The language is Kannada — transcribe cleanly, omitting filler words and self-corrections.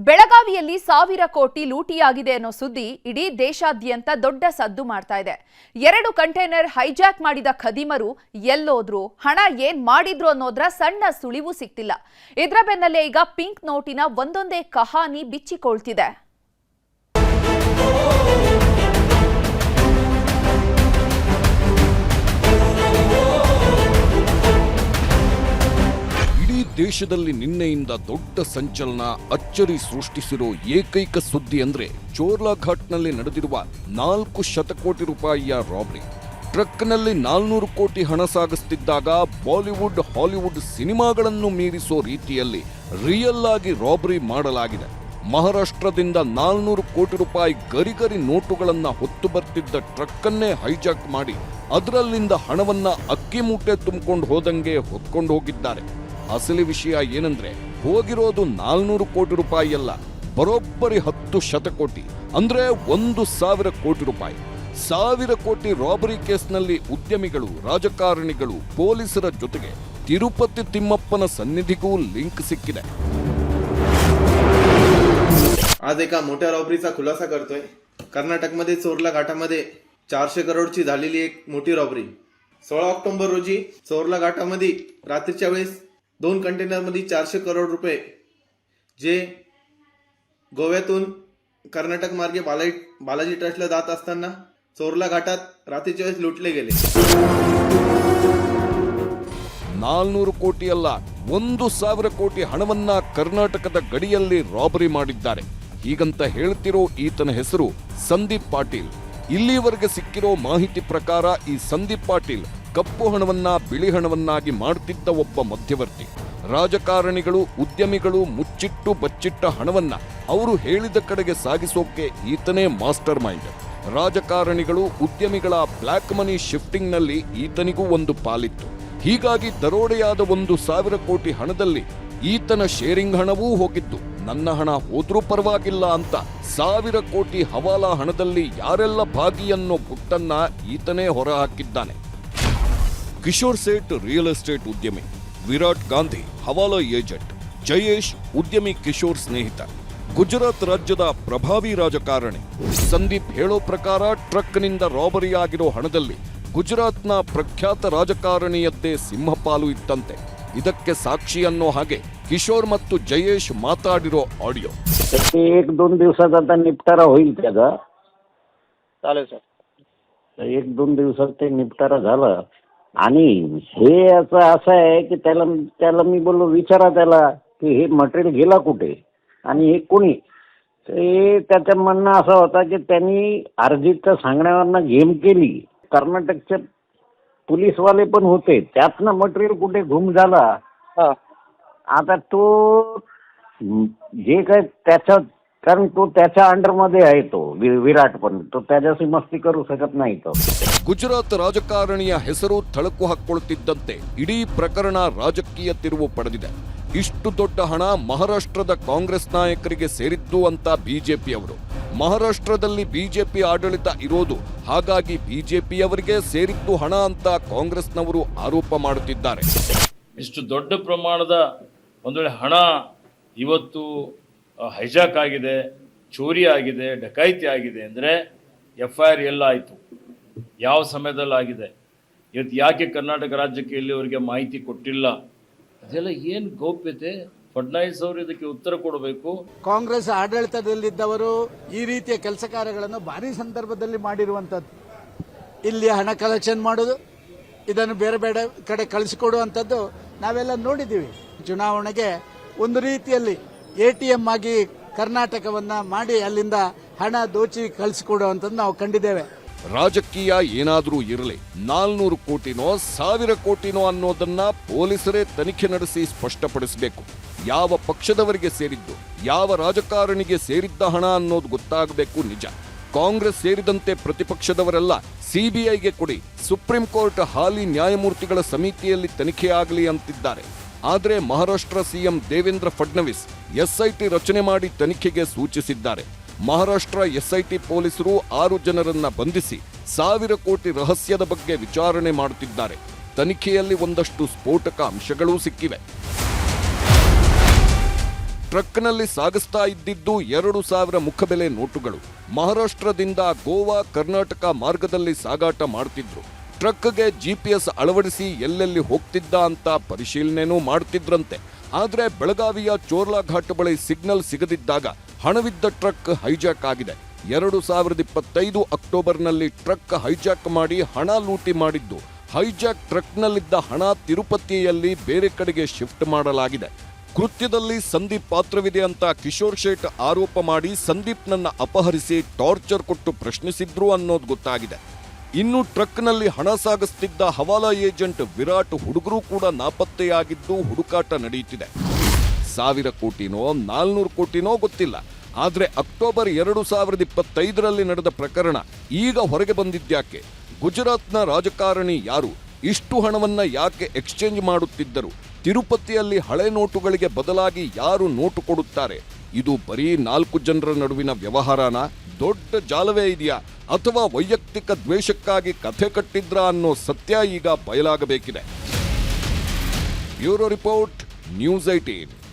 ಬೆಳಗಾವಿಯಲ್ಲಿ 1000 ಕೋಟಿ ಲೂಟಿಯಾಗಿದೆ ಅನ್ನೋ ಸುದ್ದಿ ಇಡೀ ದೇಶಾದ್ಯಂತ ದೊಡ್ಡ ಸದ್ದು ಮಾಡ್ತಾ ಇದೆ. 2 ಕಂಟೈನರ್ ಹೈಜಾಕ್ ಮಾಡಿದ ಖದೀಮರು ಎಲ್ಲೋದ್ರು, ಹಣ ಏನ್ ಮಾಡಿದ್ರು ಅನ್ನೋದ್ರ ಸಣ್ಣ ಸುಳಿವು ಸಿಗ್ತಿಲ್ಲ. ಇದರ ಬೆನ್ನಲ್ಲೇ ಈಗ ಪಿಂಕ್ ನೋಟಿನ ಒಂದೊಂದೇ ಕಹಾನಿ ಬಿಚ್ಚಿಕೊಳ್ತಿದೆ. ದೇಶದಲ್ಲಿ ನಿನ್ನೆಯಿಂದ ದೊಡ್ಡ ಸಂಚಲನ, ಅಚ್ಚರಿ ಸೃಷ್ಟಿಸಿರೋ ಏಕೈಕ ಸುದ್ದಿ ಅಂದ್ರೆ ಚೋರ್ಲಾ ಘಾಟ್ನಲ್ಲಿ ನಡೆದಿರುವ 4 ಶತಕೋಟಿ ರೂಪಾಯಿಯ ರಾಬರಿ. ಟ್ರಕ್ನಲ್ಲಿ 400 ಕೋಟಿ ಹಣ ಸಾಗಿಸುತ್ತಿದ್ದಾಗ ಬಾಲಿವುಡ್, ಹಾಲಿವುಡ್ ಸಿನಿಮಾಗಳನ್ನು ಮೀರಿಸೋ ರೀತಿಯಲ್ಲಿ ರಿಯಲ್ ಆಗಿ ರಾಬರಿ ಮಾಡಲಾಗಿದೆ. ಮಹಾರಾಷ್ಟ್ರದಿಂದ 400 ಕೋಟಿ ರೂಪಾಯಿ ಗರಿಗರಿ ನೋಟುಗಳನ್ನ ಹೊತ್ತು ಬರ್ತಿದ್ದ ಟ್ರಕ್ಕನ್ನೇ ಹೈಜಾಕ್ ಮಾಡಿ ಅದರಲ್ಲಿಂದ ಹಣವನ್ನ ಅಕ್ಕಿ ಮೂಟೆ ತುಂಬಿಕೊಂಡು ಹೋದಂಗೆ ಹೊತ್ಕೊಂಡು ಹೋಗಿದ್ದಾರೆ. ಅಸಲಿ ವಿಷಯ ಏನಂದ್ರೆ, ಹೋಗಿರೋದು 400 ಕೋಟಿ ರೂಪಾಯಿ ಅಲ್ಲ, ಬರೋಬ್ಬರಿ 10 ಶತಕೋಟಿ, ಅಂದ್ರೆ 1,000 ಕೋಟಿ ರೂಪಾಯಿ. 1000 ಕೋಟಿ ರಾಬರಿ ಕೇಸ್ನಲ್ಲಿ ಉದ್ಯಮಿಗಳು, ರಾಜಕಾರಣಿಗಳು, ಪೊಲೀಸರ ಜೊತೆಗೆ ತಿರುಪತಿ ತಿಮ್ಮಪ್ಪನ ಸನ್ನಿಧಿಗೂ लिंक सिक्किದೆ. आज एका मोठ्या रॉबरीचा खुलासा करतोय. कर्नाटकमध्ये चोरला घाटामध्ये 400 करोडची झालेली एक मोठी रॉबरी. 16 ऑक्टोबर रोजी चोरला घाटामध्ये रात्रीच्या वेळेस 2 कंटेनरमध्ये 400 करोड रुपये जे गोव्यातून कर्नाटक मार्गे बालाजी ट्रस्टला जात असताना चोरला घाटात रात्रीच्या वेळेस लुटले गेले. 400 ಕೋಟಿ ಅಲ್ಲ, 1,000 ಕೋಟಿ ಹಣವನ್ನ ಕರ್ನಾಟಕದ ಗಡಿಯಲ್ಲಿ ರಾಬರಿ ಮಾಡಿದ್ದಾರೆ. ಹೀಗಂತ ಹೇಳ್ತಿರೋ ಈತನ ಹೆಸರು ಸಂದೀಪ್ ಪಾಟೀಲ್. ಇಲ್ಲಿವರೆಗೆ ಸಿಕ್ಕಿರೋ ಮಾಹಿತಿ ಪ್ರಕಾರ ಈ ಸಂದೀಪ್ ಪಾಟೀಲ್ ಕಪ್ಪು ಹಣವನ್ನ ಬಿಳಿ ಹಣವನ್ನಾಗಿ ಮಾಡುತ್ತಿದ್ದ ಒಬ್ಬ ಮಧ್ಯವರ್ತಿ. ರಾಜಕಾರಣಿಗಳು, ಉದ್ಯಮಿಗಳು ಮುಚ್ಚಿಟ್ಟು ಬಚ್ಚಿಟ್ಟ ಹಣವನ್ನ ಅವರು ಹೇಳಿದ ಕಡೆಗೆ ಸಾಗಿಸೋಕೆ ಈತನೇ ಮಾಸ್ಟರ್ ಮೈಂಡ್. ರಾಜಕಾರಣಿಗಳು, ಉದ್ಯಮಿಗಳ ಬ್ಲ್ಯಾಕ್ ಮನಿ ಶಿಫ್ಟಿಂಗ್ನಲ್ಲಿ ಈತನಿಗೂ ಒಂದು ಪಾಲಿತ್ತು. ಹೀಗಾಗಿ ದರೋಡೆಯಾದ 1,000 ಕೋಟಿ ಹಣದಲ್ಲಿ ಈತನ ಶೇರಿಂಗ್ ಹಣವೂ ಹೋಗಿದ್ದು. ನನ್ನ ಹಣ ಹೋದ್ರೂ ಪರವಾಗಿಲ್ಲ ಅಂತ 1000 ಕೋಟಿ ಹವಾಲಾ ಹಣದಲ್ಲಿ ಯಾರೆಲ್ಲ ಭಾಗಿ ಅನ್ನೋ ಗುಟ್ಟನ್ನ ಈತನೇ ಹೊರಹಾಕಿದ್ದಾನೆ. ಕಿಶೋರ್ ಸೇಠ್ ರಿಯಲ್ ಎಸ್ಟೇಟ್ ಉದ್ಯಮಿ, ವಿರಾಟ್ ಗಾಂಧಿ ಹವಾಲಾ ಏಜೆಂಟ್, ಜಯೇಶ್ ಉದ್ಯಮಿ ಕಿಶೋರ್ ಸ್ನೇಹಿತ, ಗುಜರಾತ್ ರಾಜ್ಯದ ಪ್ರಭಾವಿ ರಾಜಕಾರಣಿ. ಸಂದೀಪ್ ಹೇಳೋ ಪ್ರಕಾರ ಟ್ರಕ್ನಿಂದ ರಾಬರಿ ಆಗಿರೋ ಹಣದಲ್ಲಿ ಗುಜರಾತ್ನ ಪ್ರಖ್ಯಾತ ರಾಜಕಾರಣಿಯದ್ದೇ ಸಿಂಹಪಾಲು ಇತ್ತಂತೆ. ಇದಕ್ಕೆ ಸಾಕ್ಷಿ ಅನ್ನೋ ಹಾಗೆ ಕಿಶೋರ್ ಮತ್ತು ಜಯೇಶ್ ಮಾತಾಡಿರೋ ಆಡಿಯೋ. 1-2 दिवसात आता निपटारा होईल त्याचा. चालेल सर. 1-2 दिवसात ते निपटारा झाला. आणि हे असं आहे की त्याला मी बोललो, विचारा त्याला की हे मटेरियल गेला कुठे आणि हे कोणी. ते त्याचं म्हणणं असं होता की त्यांनी अर्जितच्या सांगण्यावरनं गेम केली. कर्नाटकचे पोलीसवाले पण होते, त्यातनं मटेरियल कुठे गुम झाला. आता तो जे काय त्याच्या, कारण तो त्याच्या अंडरमध्ये आहे, तो विराट पण तो त्याच्याशी मस्ती करू शकत नाही. तो ಗುಜರಾತ್ ರಾಜಕಾರಣಿಯ ಹೆಸರು ಥಳಕು ಹಾಕೊಳ್ತಿದ್ದಂತೆ ಇಡೀ ಪ್ರಕರಣ ರಾಜಕೀಯ ತಿರುವು ಪಡೆದಿದೆ. ಇಷ್ಟು ದೊಡ್ಡ ಹಣ ಮಹಾರಾಷ್ಟ್ರದ ಕಾಂಗ್ರೆಸ್ ನಾಯಕರಿಗೆ ಸೇರಿದ್ದು ಅಂತ ಬಿಜೆಪಿಯವರು. ಮಹಾರಾಷ್ಟ್ರದಲ್ಲಿ ಬಿಜೆಪಿ ಆಡಳಿತ ಇರೋದು, ಹಾಗಾಗಿ ಬಿಜೆಪಿಯವರಿಗೆ ಸೇರಿದ್ದು ಹಣ ಅಂತ ಕಾಂಗ್ರೆಸ್ನವರು ಆರೋಪ ಮಾಡುತ್ತಿದ್ದಾರೆ. ಇಷ್ಟು ದೊಡ್ಡ ಪ್ರಮಾಣದ ಒಂದು ವೇಳೆ ಹಣ ಇವತ್ತು ಹೈಜಾಕ್ ಆಗಿದೆ, ಚೋರಿ ಆಗಿದೆ, ಡಕಾಯಿತಿ ಆಗಿದೆ ಅಂದರೆ FIR ಎಲ್ಲ ಆಯಿತು, ಯಾವ ಸಮಯದಲ್ಲಿ ಆಗಿದೆ, ಇವತ್ತು ಯಾಕೆ ಕರ್ನಾಟಕ ರಾಜ್ಯಕ್ಕೆ ಇಲ್ಲಿವರೆಗೆ ಮಾಹಿತಿ ಕೊಟ್ಟಿಲ್ಲ, ಅದೆಲ್ಲ ಏನು ಗೌಪ್ಯತೆ? ಫಡ್ನವೀಸ್ ಅವರು ಇದಕ್ಕೆ ಉತ್ತರ ಕೊಡಬೇಕು. ಕಾಂಗ್ರೆಸ್ ಆಡಳಿತದಲ್ಲಿದ್ದವರು ಈ ರೀತಿಯ ಕೆಲಸ ಕಾರ್ಯಗಳನ್ನು ಭಾರಿ ಸಂದರ್ಭದಲ್ಲಿ ಮಾಡಿರುವಂಥದ್ದು. ಇಲ್ಲಿ ಹಣ ಕಲೆಕ್ಷನ್ ಮಾಡೋದು, ಇದನ್ನು ಬೇರೆ ಬೇರೆ ಕಡೆ ಕಳಿಸಿಕೊಡುವಂಥದ್ದು ನಾವೆಲ್ಲ ನೋಡಿದ್ದೀವಿ. ಚುನಾವಣೆಗೆ ಒಂದು ರೀತಿಯಲ್ಲಿ ATM ಆಗಿ ಕರ್ನಾಟಕವನ್ನ ಮಾಡಿ ಅಲ್ಲಿಂದ ಹಣ ದೋಚಿ ಕಳಿಸಿಕೊಡುವಂಥದ್ದು ನಾವು ಕಂಡಿದ್ದೇವೆ. ರಾಜಕೀಯ ಏನಾದರೂ ಇರಲಿ, 400 ಕೋಟಿನೋ 1000 ಕೋಟಿನೋ ಅನ್ನೋದನ್ನ ಪೊಲೀಸರೇ ತನಿಖೆ ನಡೆಸಿ ಸ್ಪಷ್ಟಪಡಿಸಬೇಕು. ಯಾವ ಪಕ್ಷದವರಿಗೆ ಸೇರಿದ್ದು, ಯಾವ ರಾಜಕಾರಣಿಗೆ ಸೇರಿದ್ದ ಹಣ ಅನ್ನೋದು ಗೊತ್ತಾಗಬೇಕು. ನಿಜ, ಕಾಂಗ್ರೆಸ್ ಸೇರಿದಂತೆ ಪ್ರತಿಪಕ್ಷದವರೆಲ್ಲ CBIಗೆ ಕೊಡಿ, ಸುಪ್ರೀಂ ಕೋರ್ಟ್ ಹಾಲಿ ನ್ಯಾಯಮೂರ್ತಿಗಳ ಸಮಿತಿಯಲ್ಲಿ ತನಿಖೆ ಆಗಲಿ ಅಂತಿದ್ದಾರೆ. ಆದರೆ ಮಹಾರಾಷ್ಟ್ರ ಸಿಎಂ ದೇವೇಂದ್ರ ಫಡ್ನವೀಸ್ SIT ರಚನೆ ಮಾಡಿ ತನಿಖೆಗೆ ಸೂಚಿಸಿದ್ದಾರೆ. ಮಹಾರಾಷ್ಟ್ರ SIT ಪೊಲೀಸರು 6 ಜನರನ್ನ ಬಂಧಿಸಿ 1000 ಕೋಟಿ ರಹಸ್ಯದ ಬಗ್ಗೆ ವಿಚಾರಣೆ ಮಾಡುತ್ತಿದ್ದಾರೆ. ತನಿಖೆಯಲ್ಲಿ ಒಂದಷ್ಟು ಸ್ಫೋಟಕ ಅಂಶಗಳೂ ಸಿಕ್ಕಿವೆ. ಟ್ರಕ್ನಲ್ಲಿ ಸಾಗಿಸ್ತಾ ಇದ್ದಿದ್ದು 2,000 ಮುಖಬೆಲೆ ನೋಟುಗಳು. ಮಹಾರಾಷ್ಟ್ರದಿಂದ ಗೋವಾ ಕರ್ನಾಟಕ ಮಾರ್ಗದಲ್ಲಿ ಸಾಗಾಟ ಮಾಡ್ತಿದ್ರು. ಟ್ರಕ್ಗೆ GPS ಅಳವಡಿಸಿ ಎಲ್ಲೆಲ್ಲಿ ಹೋಗ್ತಿದ್ದ ಅಂತ ಪರಿಶೀಲನೆನೂ ಮಾಡ್ತಿದ್ರಂತೆ. ಆದ್ರೆ ಬೆಳಗಾವಿಯ ಚೋರ್ಲಾ ಘಾಟ್ ಬಳಿ ಸಿಗ್ನಲ್ ಸಿಗದಿದ್ದಾಗ ಹಣವಿದ್ದ ಟ್ರಕ್ ಹೈಜಾಕ್ ಆಗಿದೆ. 2025 ಅಕ್ಟೋಬರ್ನಲ್ಲಿ ಟ್ರಕ್ ಹೈಜಾಕ್ ಮಾಡಿ ಹಣ ಲೂಟಿ ಮಾಡಿದ್ದು. ಹೈಜಾಕ್ ಟ್ರಕ್ನಲ್ಲಿದ್ದ ಹಣ ತಿರುಪತಿಯಲ್ಲಿ ಬೇರೆ ಕಡೆಗೆ ಶಿಫ್ಟ್ ಮಾಡಲಾಗಿದೆ. ಕೃತ್ಯದಲ್ಲಿ ಸಂದೀಪ್ ಪಾತ್ರವಿದೆ ಅಂತ ಕಿಶೋರ್ ಶೇಟ್ ಆರೋಪ ಮಾಡಿ ಸಂದೀಪ್ನನ್ನ ಅಪಹರಿಸಿ ಟಾರ್ಚರ್ ಕೊಟ್ಟು ಪ್ರಶ್ನಿಸಿದ್ರು ಅನ್ನೋದು ಗೊತ್ತಾಗಿದೆ. ಇನ್ನು ಟ್ರಕ್ನಲ್ಲಿ ಹಣ ಸಾಗಿಸ್ತಿದ್ದ ಹವಾಲಾ ಏಜೆಂಟ್ ವಿರಾಟ್ ಹುಡುಗರು ಕೂಡ ನಾಪತ್ತೆಯಾಗಿದ್ದು ಹುಡುಕಾಟ ನಡೆಯುತ್ತಿದೆ. 1,000 ಕೋಟಿನೋ 400 ಕೋಟಿನೋ ಗೊತ್ತಿಲ್ಲ. ಆದ್ರೆ ಅಕ್ಟೋಬರ್ 2025ರಲ್ಲಿ ನಡೆದ ಪ್ರಕರಣ ಈಗ ಹೊರಗೆ ಬಂದಿದ್ಯಾಕೆ? ಗುಜರಾತ್ನ ರಾಜಕಾರಣಿ ಯಾರು? ಇಷ್ಟು ಹಣವನ್ನ ಯಾಕೆ ಎಕ್ಸ್ಚೇಂಜ್ ಮಾಡುತ್ತಿದ್ದರು? ತಿರುಪತಿಯಲ್ಲಿ ಹಳೆ ನೋಟುಗಳಿಗೆ ಬದಲಾಗಿ ಯಾರು ನೋಟು ಕೊಡುತ್ತಾರೆ? ಇದು ಬರೀ 4 ಜನರ ನಡುವಿನ ವ್ಯವಹಾರನ? ದೊಡ್ಡ ಜಾಲವೇ ಇದೆಯಾ? ಅಥವಾ ವೈಯಕ್ತಿಕ ದ್ವೇಷಕ್ಕಾಗಿ ಕಥೆ ಕಟ್ಟಿದ್ರಾ ಅನ್ನೋ ಸತ್ಯ ಈಗ ಬಯಲಾಗಬೇಕಿದೆ. Bureau report, news 18.